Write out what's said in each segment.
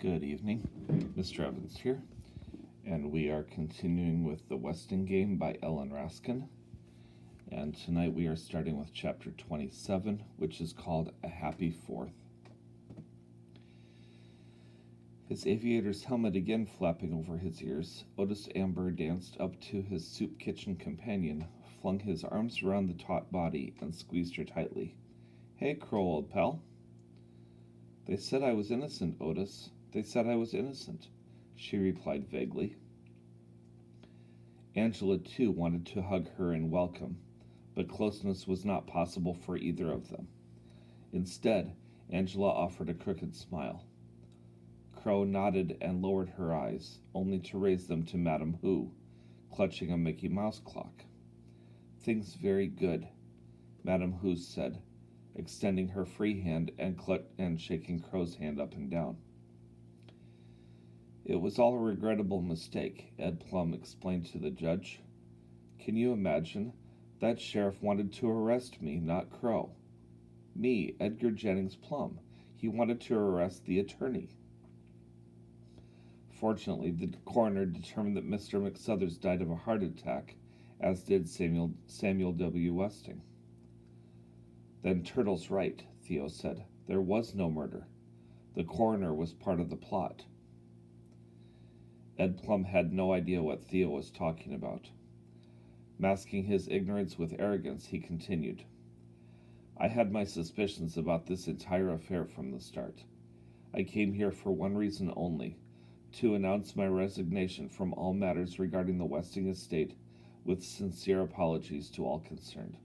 Good evening, Mr. Evans here, and we are continuing with The Westing Game by Ellen Raskin. And tonight we are starting with chapter 27, which is called A Happy Fourth. His aviator's helmet again flapping over his ears, Otis Amber danced up to his soup kitchen companion, flung his arms around the taut body, and squeezed her tightly. "Hey, Crow, old pal." "They said I was innocent, Otis. They said I was innocent," she replied vaguely. Angela, too, wanted to hug her in welcome, but closeness was not possible for either of them. Instead, Angela offered a crooked smile. Crow nodded and lowered her eyes, only to raise them to Madame Who, clutching a Mickey Mouse clock. "Things very good," Madame Who said, extending her free hand and shaking Crow's hand up and down. "It was all a regrettable mistake," Ed Plum explained to the judge. "Can you imagine? That sheriff wanted to arrest me, not Crow. Me, Edgar Jennings Plum. He wanted to arrest the attorney. Fortunately, the coroner determined that Mr. McSuthers died of a heart attack, as did Samuel W. Westing." "Then Turtle's right," Theo said. "There was no murder. The coroner was part of the plot." Ed Plum had no idea what Theo was talking about. Masking his ignorance with arrogance, he continued. "I had my suspicions about this entire affair from the start. I came here for one reason only, to announce my resignation from all matters regarding the Westing estate, with sincere apologies to all concerned."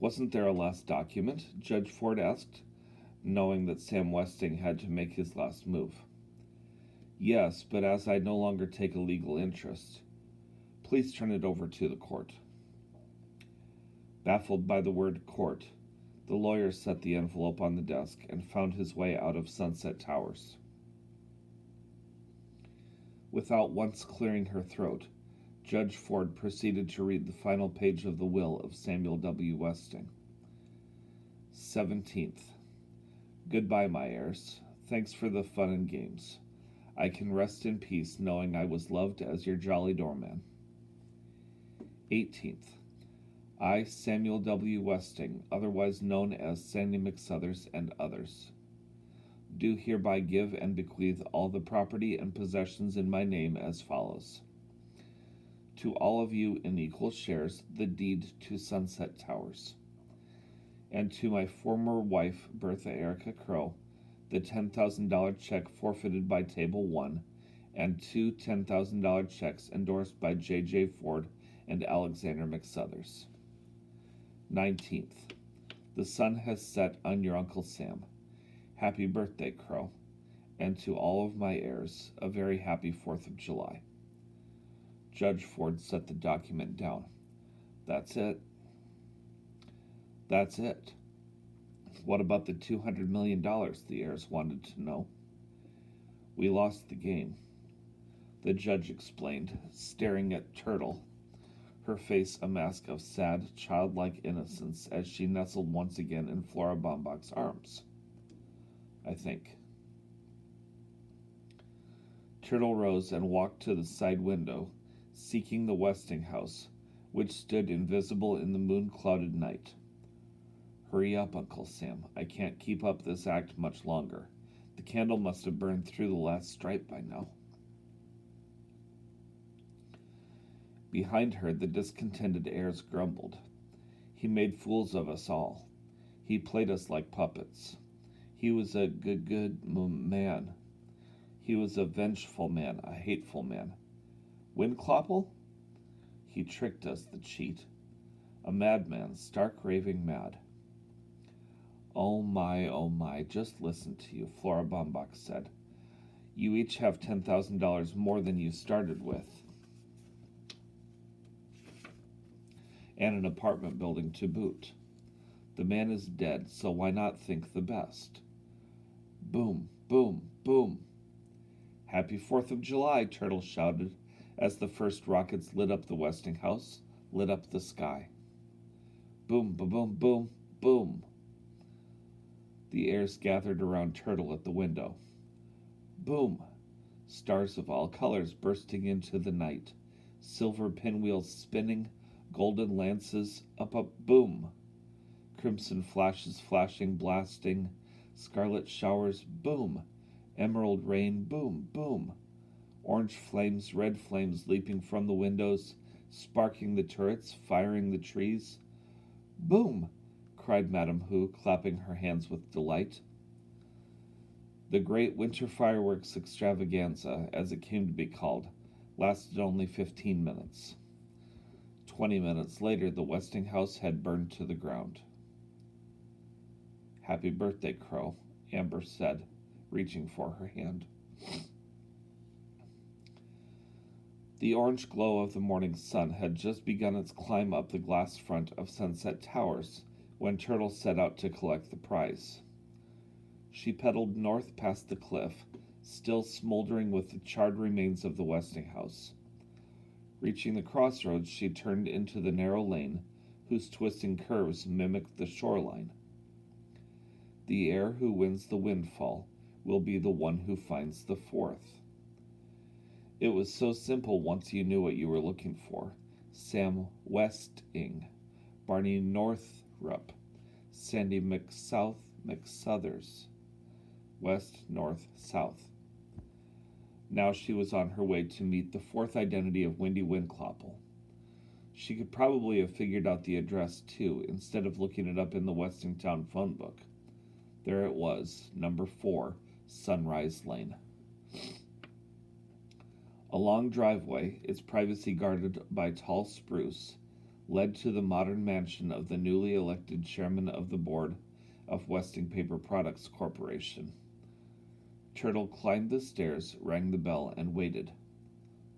"Wasn't there a last document?" Judge Ford asked, knowing that Sam Westing had to make his last move. "Yes, but as I no longer take a legal interest, please turn it over to the court." Baffled by the word court, the lawyer set the envelope on the desk and found his way out of Sunset Towers. Without once clearing her throat, Judge Ford proceeded to read the final page of the will of Samuel W. Westing. 17th. "Goodbye, my heirs. Thanks for the fun and games. I can rest in peace knowing I was loved as your jolly doorman. 18th. I, Samuel W. Westing, otherwise known as Sandy McSuthers and others, do hereby give and bequeath all the property and possessions in my name as follows. To all of you in equal shares the deed to Sunset Towers, and to my former wife, Bertha Erica Crow, the $10,000 check forfeited by Table 1, and two $10,000 checks endorsed by J.J. Ford and Alexander McSuthers. 19th. The sun has set on your Uncle Sam. Happy birthday, Crow. And to all of my heirs, a very happy 4th of July." Judge Ford set the document down. "That's it." "That's it. What about the $200 million, the heirs wanted to know." "We lost the game," the judge explained, staring at Turtle, her face a mask of sad, childlike innocence as she nestled once again in Flora Baumbach's arms. "I think." Turtle rose and walked to the side window, seeking the Westing house, which stood invisible in the moon-clouded night. "Hurry up, Uncle Sam. I can't keep up this act much longer. The candle must have burned through the last stripe by now." Behind her, the discontented heirs grumbled. "He made fools of us all. He played us like puppets. He was a good man. He was a vengeful man, a hateful man. Windclopple? He tricked us, the cheat. A madman, stark raving mad." Oh my, just listen to you," Flora Baumbach said. "You each have $10,000 more than you started with, and an apartment building to boot. The man is dead, so why not think the best?" Boom, boom, boom. "Happy 4th of July, Turtle shouted, as the first rockets lit up the Westing house, lit up the sky. Boom, ba-boom, boom, boom. The heirs gathered around Turtle at the window. Boom! Stars of all colors bursting into the night. Silver pinwheels spinning, golden lances up, boom! Crimson flashes flashing, blasting, scarlet showers, boom! Emerald rain, boom, boom! Orange flames, red flames leaping from the windows, sparking the turrets, firing the trees. Boom! Cried Madame Hu, clapping her hands with delight. The great winter fireworks extravaganza, as it came to be called, lasted only 15 minutes. 20 minutes later, the Westinghouse had burned to the ground. Happy birthday, Crow, Amber said, reaching for her hand. The orange glow of the morning sun had just begun its climb up the glass front of Sunset Towers when Turtle set out to collect the prize. She pedaled north past the cliff, still smoldering with the charred remains of the Westinghouse. Reaching the crossroads, she turned into the narrow lane, whose twisting curves mimicked the shoreline. The heir who wins the windfall will be the one who finds the fourth. It was so simple once you knew what you were looking for. Sam Westing, Barney Northrup, Sandy McSouthers. West, north, south. Now she was on her way to meet the fourth identity of Wendy Windclopple. She could probably have figured out the address, too, instead of looking it up in the Westingtown phone book. There it was, number 4, Sunrise Lane. A long driveway, its privacy guarded by tall spruce, led to the modern mansion of the newly elected chairman of the board of Westing Paper Products Corporation. Turtle climbed the stairs, rang the bell, and waited.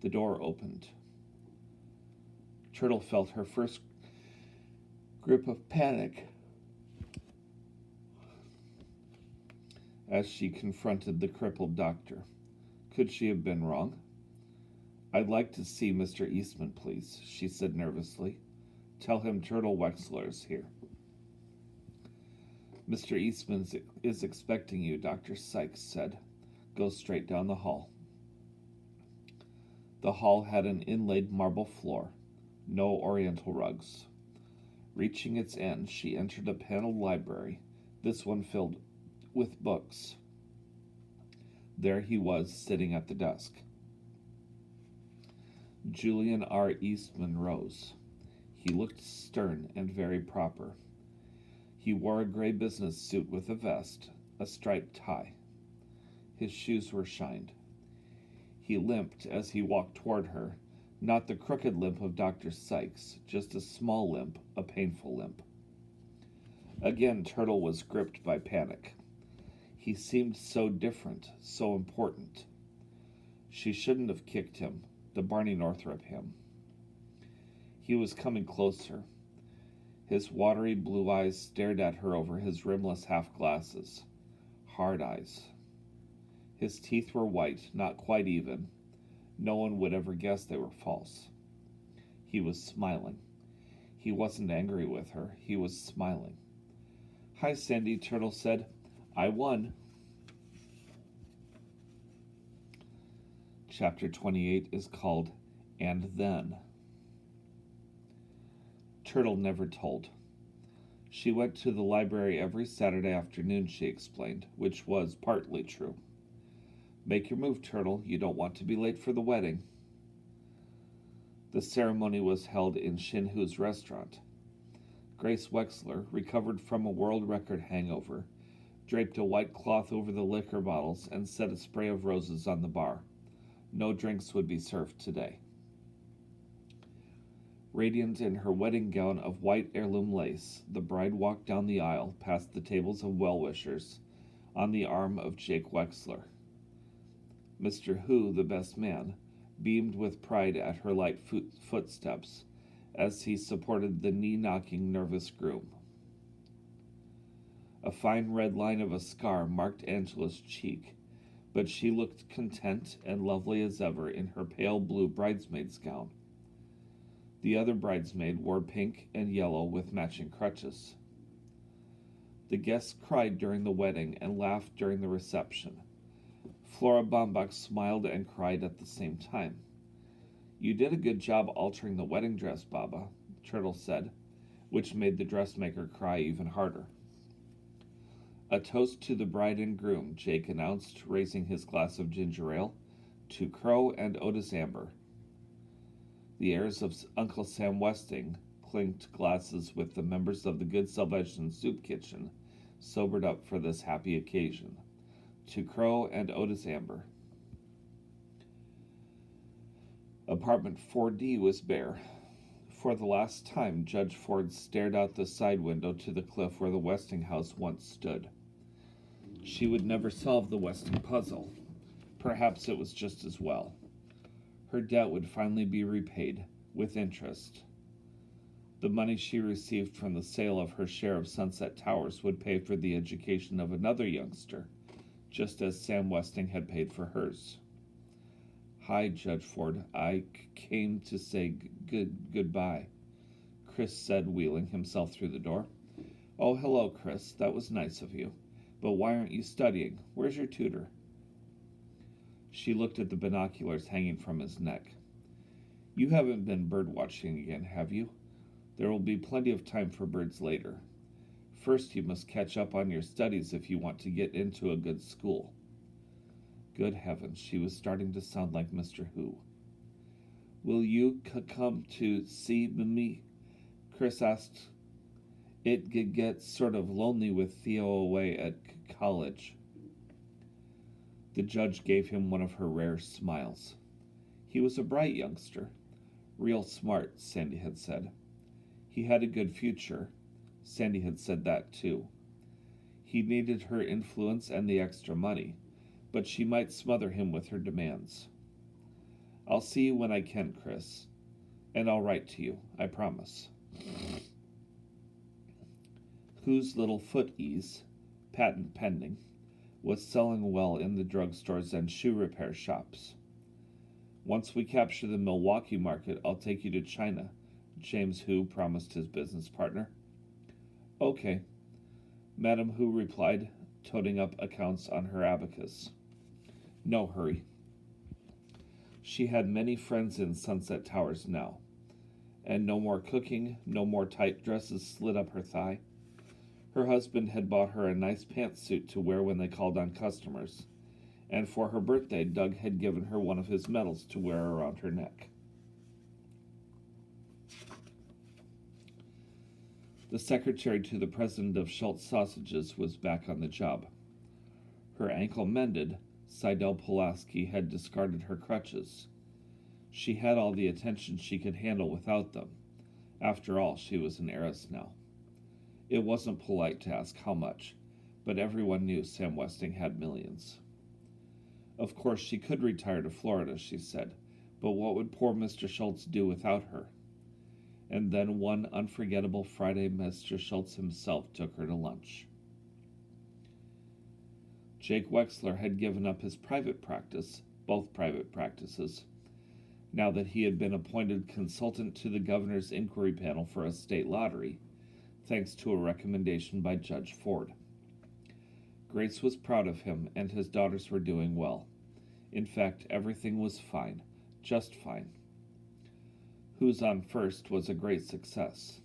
The door opened. Turtle felt her first grip of panic as she confronted the crippled doctor. Could she have been wrong? "I'd like to see Mr. Eastman, please," she said nervously. "Tell him Turtle Wexler's here." "Mr. Eastman is expecting you," Dr. Sykes said. "Go straight down the hall." The hall had an inlaid marble floor, no oriental rugs. Reaching its end, she entered a paneled library, this one filled with books. There he was, sitting at the desk. Julian R. Eastman rose. He looked stern and very proper. He wore a gray business suit with a vest, a striped tie. His shoes were shined. He limped as he walked toward her, not the crooked limp of Dr. Sykes, just a small limp, a painful limp. Again, Turtle was gripped by panic. He seemed so different, so important. She shouldn't have kicked him, the Barney Northrup him. He was coming closer. His watery blue eyes stared at her over his rimless half-glasses. Hard eyes. His teeth were white, not quite even. No one would ever guess they were false. He was smiling. He wasn't angry with her. He was smiling. "Hi, Sandy," Turtle said. "I won." Chapter 28 is called And Then. Turtle never told. She went to the library every Saturday afternoon, she explained, which was partly true. "Make your move, Turtle. You don't want to be late for the wedding." The ceremony was held in Shinhu's restaurant. Grace Wexler, recovered from a world record hangover, draped a white cloth over the liquor bottles and set a spray of roses on the bar. No drinks would be served today. Radiant in her wedding gown of white heirloom lace, the bride walked down the aisle past the tables of well-wishers on the arm of Jake Wexler. Mr. Hu, the best man, beamed with pride at her light footsteps as he supported the knee-knocking, nervous groom. A fine red line of a scar marked Angela's cheek, but she looked content and lovely as ever in her pale blue bridesmaid's gown. The other bridesmaid wore pink and yellow with matching crutches. The guests cried during the wedding and laughed during the reception. Flora Baumbach smiled and cried at the same time. "You did a good job altering the wedding dress, Baba," Turtle said, which made the dressmaker cry even harder. "A toast to the bride and groom," Jake announced, raising his glass of ginger ale, "to Crow and Otis Amber." The heirs of Uncle Sam Westing clinked glasses with the members of the Good Salvation Soup Kitchen, sobered up for this happy occasion. To Crow and Otis Amber. Apartment 4D was bare. For the last time, Judge Ford stared out the side window to the cliff where the Westing house once stood. She would never solve the Westing puzzle. Perhaps it was just as well. Her debt would finally be repaid, with interest. The money she received from the sale of her share of Sunset Towers would pay for the education of another youngster, just as Sam Westing had paid for hers. "Hi, Judge Ford. I came to say goodbye," Chris said, wheeling himself through the door. "Oh, hello, Chris. That was nice of you. But why aren't you studying? Where's your tutor?" She looked at the binoculars hanging from his neck. "You haven't been bird watching again, have you? There will be plenty of time for birds later. First, you must catch up on your studies if you want to get into a good school." Good heavens, she was starting to sound like Mr. Who. "Will you come to see me?" Chris asked. "It gets sort of lonely with Theo away at college." The judge gave him one of her rare smiles. He was a bright youngster. Real smart, Sandy had said. He had a good future. Sandy had said that too. He needed her influence and the extra money, but she might smother him with her demands. "I'll see you when I can, Chris. And I'll write to you, I promise." Whose Little Foot Ease, patent pending, was selling well in the drugstores and shoe repair shops. "Once we capture the Milwaukee market, I'll take you to China," James Hu promised his business partner. "Okay," Madame Hu replied, toting up accounts on her abacus. No hurry. She had many friends in Sunset Towers now, and no more cooking, no more tight dresses slid up her thigh. Her husband had bought her a nice pantsuit to wear when they called on customers, and for her birthday, Doug had given her one of his medals to wear around her neck. The secretary to the president of Schultz Sausages was back on the job. Her ankle mended, Seidel Pulaski had discarded her crutches. She had all the attention she could handle without them. After all, she was an heiress now. It wasn't polite to ask how much, but everyone knew Sam Westing had millions. Of course, she could retire to Florida, she said, but what would poor Mr. Schultz do without her? And then one unforgettable Friday, Mr. Schultz himself took her to lunch. Jake Wexler had given up his private practice, both private practices, now that he had been appointed consultant to the governor's inquiry panel for a state lottery, thanks to a recommendation by Judge Ford. Grace was proud of him, and his daughters were doing well. In fact, everything was fine, just fine. Who's on First was a great success.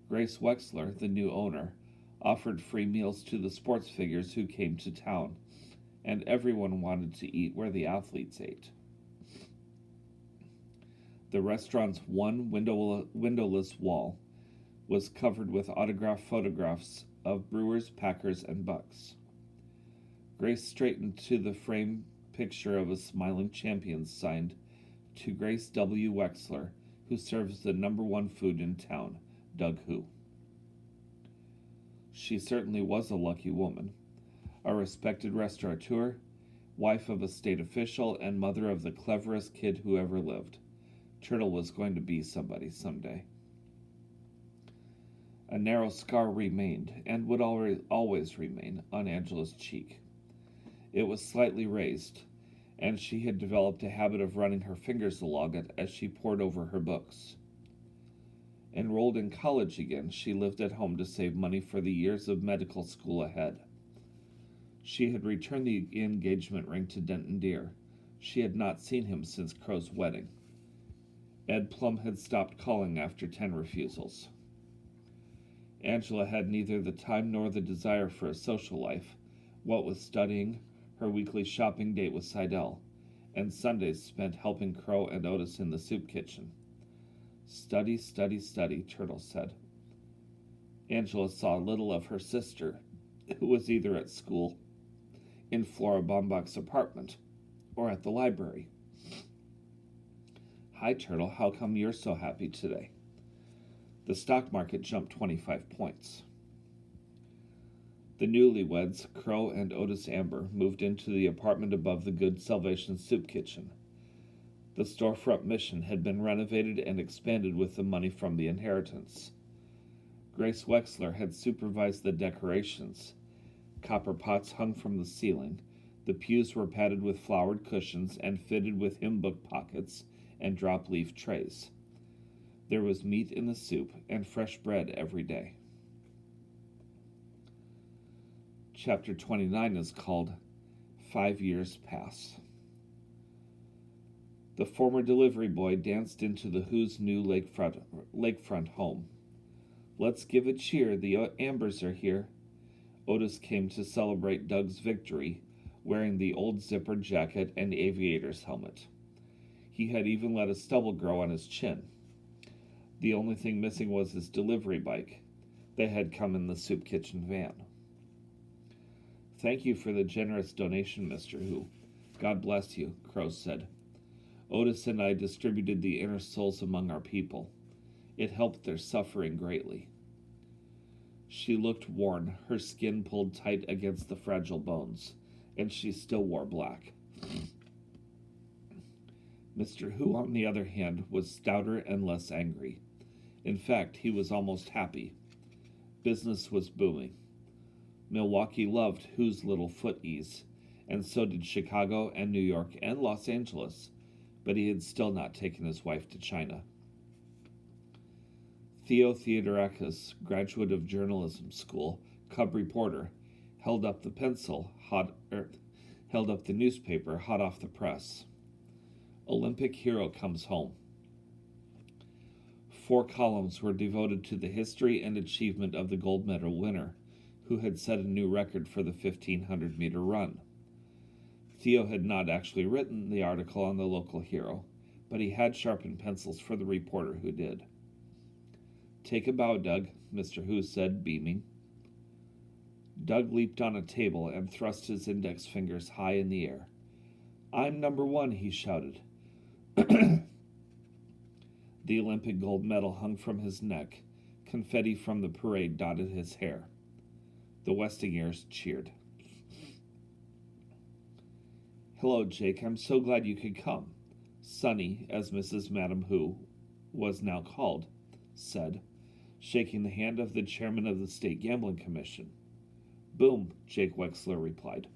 Grace Wexler, the new owner, offered free meals to the sports figures who came to town, and everyone wanted to eat where the athletes ate. The restaurant's one windowless wall was covered with autographed photographs of Brewers, Packers, and Bucks. Grace straightened to the framed picture of a smiling champion signed, "To Grace W. Wexler, who serves the #1 food in town, Doug Hu." She certainly was a lucky woman. A respected restaurateur, wife of a state official, and mother of the cleverest kid who ever lived. Turtle was going to be somebody someday. A narrow scar remained, and would always remain, on Angela's cheek. It was slightly raised, and she had developed a habit of running her fingers along it as she pored over her books. Enrolled in college again, she lived at home to save money for the years of medical school ahead. She had returned the engagement ring to Denton Deer. She had not seen him since Crow's wedding. Ed Plum had stopped calling after 10 refusals. Angela had neither the time nor the desire for a social life, what with studying, her weekly shopping date with Seidel, and Sundays spent helping Crow and Otis in the soup kitchen. Study, study, study, Turtle said. Angela saw little of her sister, who was either at school, in Flora Baumbach's apartment, or at the library. Hi, Turtle, how come you're so happy today? The stock market jumped 25 points. The newlyweds, Crow and Otis Amber, moved into the apartment above the Good Salvation soup kitchen. The storefront mission had been renovated and expanded with the money from the inheritance. Grace Wexler had supervised the decorations. Copper pots hung from the ceiling. The pews were padded with flowered cushions and fitted with hymn book pockets and drop-leaf trays. There was meat in the soup and fresh bread every day. Chapter 29 is called 5 Years Pass. The former delivery boy danced into the Who's new lakefront home. Let's give a cheer, the Ambers are here. Otis came to celebrate Doug's victory, wearing the old zippered jacket and aviator's helmet. He had even let a stubble grow on his chin. The only thing missing was his delivery bike. They had come in the soup kitchen van. Thank you for the generous donation, Mr. Who. God bless you, Crow said. Otis and I distributed the inner souls among our people. It helped their suffering greatly. She looked worn, her skin pulled tight against the fragile bones, and she still wore black. Mr. Who, on the other hand, was stouter and less angry. In fact, he was almost happy. Business was booming. Milwaukee loved Who's little foot ease, and so did Chicago and New York and Los Angeles, but he had still not taken his wife to China. Theo Theodorakis, graduate of journalism school, cub reporter, held up the newspaper hot off the press. Olympic hero comes home. 4 columns were devoted to the history and achievement of the gold medal winner, who had set a new record for the 1,500-meter run. Theo had not actually written the article on the local hero, but he had sharpened pencils for the reporter who did. Take a bow, Doug, Mr. Who said, beaming. Doug leaped on a table and thrust his index fingers high in the air. I'm number 1, he shouted. The Olympic gold medal hung from his neck. Confetti from the parade dotted his hair. The Westingers cheered. Hello, Jake. I'm so glad you could come. Sonny, as Mrs. Madam Who was now called, said, shaking the hand of the chairman of the State Gambling Commission. Boom, Jake Wexler replied.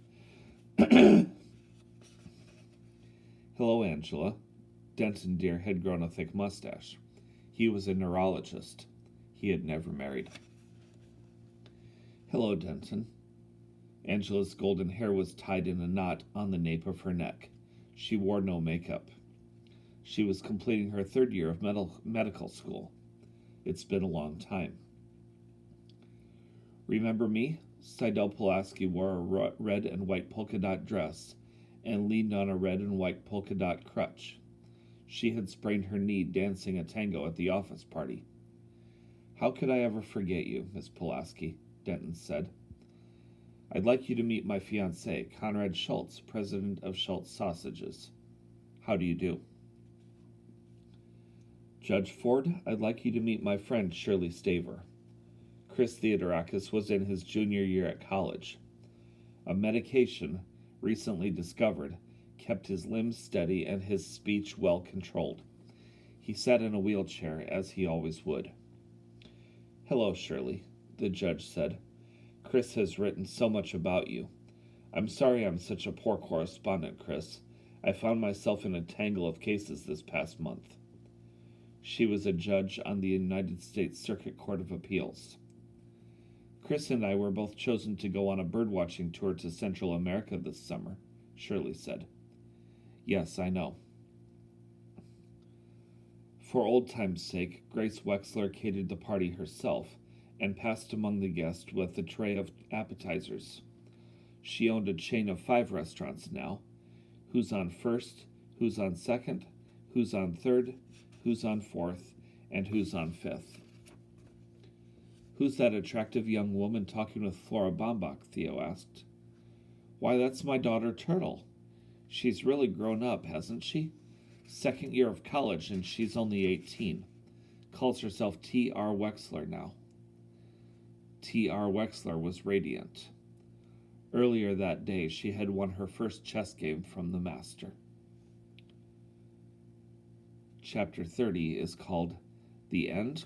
Hello, Angela. Denton Deer had grown a thick mustache. He was a neurologist. He had never married. Hello, Denton. Angela's golden hair was tied in a knot on the nape of her neck. She wore no makeup. She was completing her 3rd year of medical school. It's been a long time. Remember me? Seidel Pulaski wore a red and white polka dot dress and leaned on a red and white polka dot crutch. She had sprained her knee dancing a tango at the office party. How could I ever forget you, Miss Pulaski? Denton said. I'd like you to meet my fiancé, Conrad Schultz, president of Schultz Sausages. How do you do? Judge Ford, I'd like you to meet my friend Shirley Staver. Chris Theodorakis was in his junior year at college. A medication, recently discovered, kept his limbs steady and his speech well controlled. He sat in a wheelchair, as he always would. Hello, Shirley, the judge said. Chris has written so much about you. I'm sorry I'm such a poor correspondent, Chris. I found myself in a tangle of cases this past month. She was a judge on the United States Circuit Court of Appeals. Chris and I were both chosen to go on a birdwatching tour to Central America this summer, Shirley said. Yes, I know. For old time's sake, Grace Wexler catered the party herself and passed among the guests with a tray of appetizers. She owned a chain of 5 restaurants now. Who's on first, who's on second, who's on third, who's on fourth, and who's on fifth. Who's that attractive young woman talking with Flora Baumbach? Theo asked. Why, that's my daughter Turtle. She's really grown up, hasn't she? 2nd year of college, and she's only 18. Calls herself T.R. Wexler now. T.R. Wexler was radiant. Earlier that day, she had won her first chess game from the master. Chapter 30 is called The End?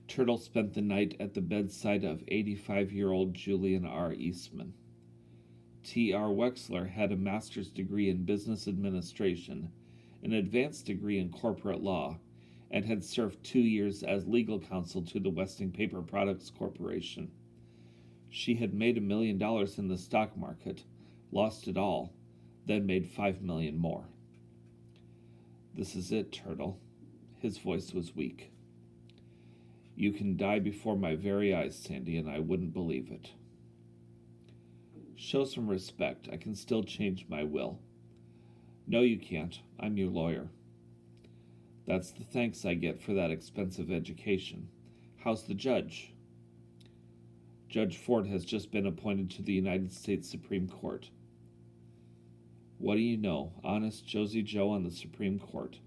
Turtle spent the night at the bedside of 85-year-old Julian R. Eastman. T.R. Wexler had a master's degree in business administration, an advanced degree in corporate law, and had served 2 years as legal counsel to the Westing Paper Products Corporation. She had made $1 million in the stock market, lost it all, then made $5 million more. This is it, Turtle. His voice was weak. You can die before my very eyes, Sandy, and I wouldn't believe it. Show some respect. I can still change my will. No, you can't. I'm your lawyer. That's the thanks I get for that expensive education. How's the judge? Judge Ford has just been appointed to the United States Supreme Court. What do you know? Honest Josie Joe on the Supreme Court.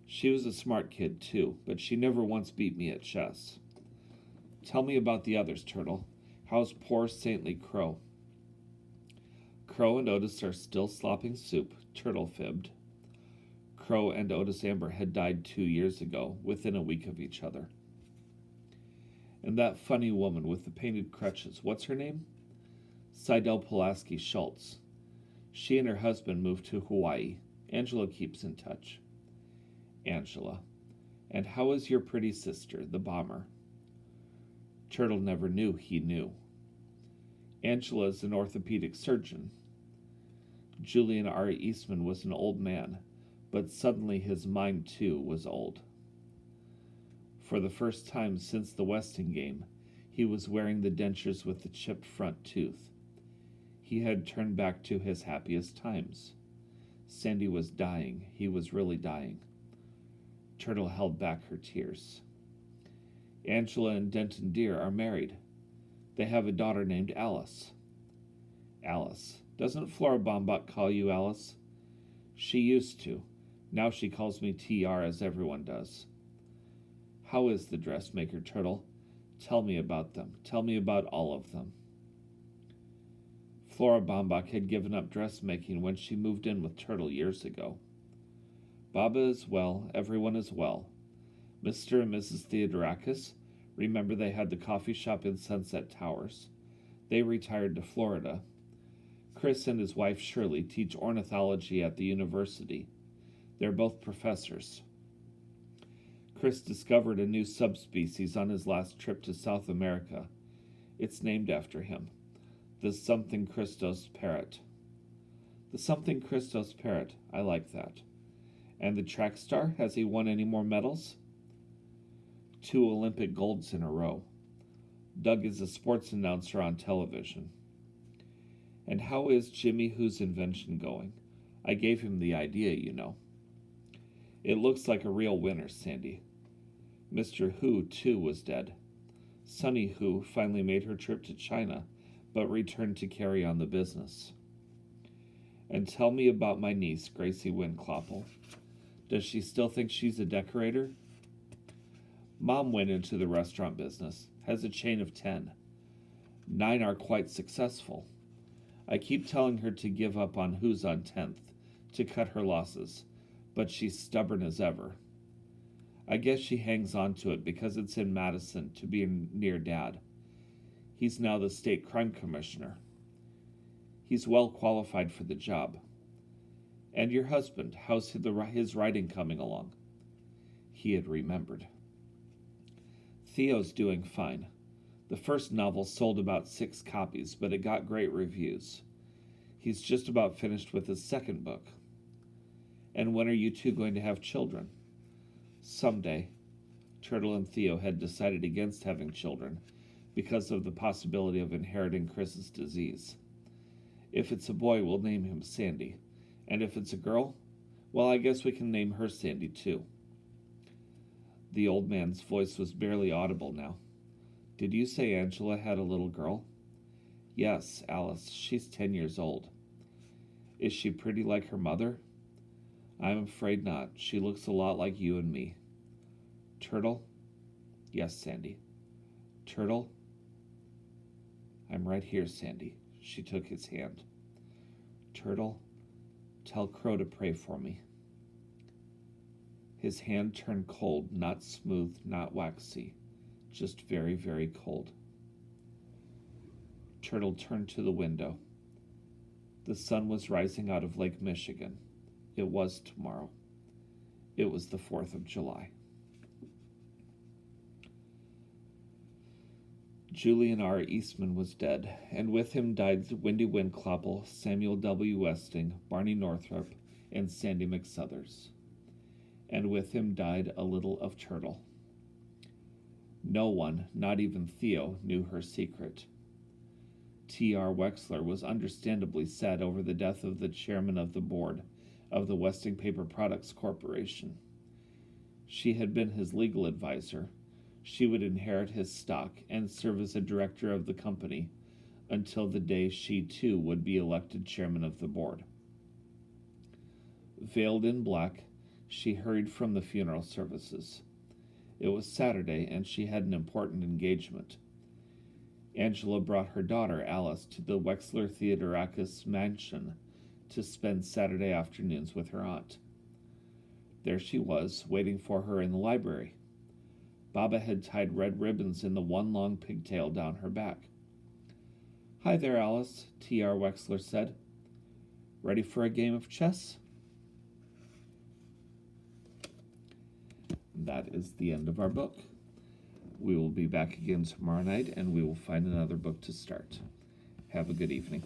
She was a smart kid, too, but she never once beat me at chess. Tell me about the others, Turtle. How's poor saintly Crow? Crow and Otis are still slopping soup, Turtle fibbed. Crow and Otis Amber had died 2 years ago, within a week of each other. And that funny woman with the painted crutches, what's her name? Seidel Pulaski Schultz. She and her husband moved to Hawaii. Angela keeps in touch. Angela. And how is your pretty sister, the bomber? Turtle never knew he knew. Angela is an orthopedic surgeon. Julian R. Eastman was an old man, but suddenly his mind, too, was old. For the first time since the Westing game, he was wearing the dentures with the chipped front tooth. He had turned back to his happiest times. Sandy was dying. He was really dying. Turtle held back her tears. Angela and Denton Deer are married. They have a daughter named Alice. Alice. Doesn't Flora Baumbach call you Alice? She used to. Now she calls me TR, as everyone does. How is the dressmaker, Turtle? Tell me about them. Tell me about all of them. Flora Baumbach had given up dressmaking when she moved in with Turtle years ago. Baba is well. Everyone is well. Mr. and Mrs. Theodorakis, remember they had the coffee shop in Sunset Towers. They retired to Florida. Chris and his wife Shirley teach ornithology at the university. They're both professors. Chris discovered a new subspecies on his last trip to South America. It's named after him. The something Christos parrot. The something Christos parrot. I like that. And the track star, has he won any more medals? 2 Olympic golds in a row. Doug is a sports announcer on television. And how is Jimmy Who's invention going? I gave him the idea, you know. It looks like a real winner, Sandy. Mr. Who, too, was dead. Sunny Who finally made her trip to China, but returned to carry on the business. And tell me about my niece, Gracie Winclopple. Does she still think she's a decorator? Mom went into the restaurant business, has a chain of 10. 9 are quite successful. I keep telling her to give up on Who's on 10th, to cut her losses, but she's stubborn as ever. I guess she hangs on to it because it's in Madison to be near Dad. He's now the state crime commissioner. He's well qualified for the job. And your husband, how's his writing coming along? He had remembered. Theo's doing fine. The first novel sold about 6 copies, but it got great reviews. He's just about finished with his second book. And when are you two going to have children? Someday. Turtle and Theo had decided against having children because of the possibility of inheriting Chris's disease. If it's a boy, we'll name him Sandy. And if it's a girl, well, I guess we can name her Sandy too. The old man's voice was barely audible now. Did you say Angela had a little girl? Yes, Alice. She's 10 years old. Is she pretty like her mother? I'm afraid not. She looks a lot like you and me. Turtle? Yes, Sandy. Turtle? I'm right here, Sandy. She took his hand. Turtle, tell Crow to pray for me. His hand turned cold, not smooth, not waxy, just very, very cold. Turtle turned to the window. The sun was rising out of Lake Michigan. It was tomorrow. It was the 4th of July. Julian R. Eastman was dead, and with him died Wendy Windklopple, Samuel W. Westing, Barney Northrup, and Sandy McSuthers. And with him died a little of Turtle. No one, not even Theo, knew her secret. T.R. Wexler was understandably sad over the death of the chairman of the board of the Westing Paper Products Corporation. She had been his legal advisor. She would inherit his stock and serve as a director of the company until the day she too would be elected chairman of the board. Veiled in black, she hurried from the funeral services. It was Saturday, and she had an important engagement. Angela brought her daughter, Alice, to the Wexler Theodorakis mansion to spend Saturday afternoons with her aunt. There she was, waiting for her in the library. Baba had tied red ribbons in the one long pigtail down her back. Hi there, Alice, T.R. Wexler said. Ready for a game of chess? That is the end of our book. We will be back again tomorrow night, and we will find another book to start. Have a good evening.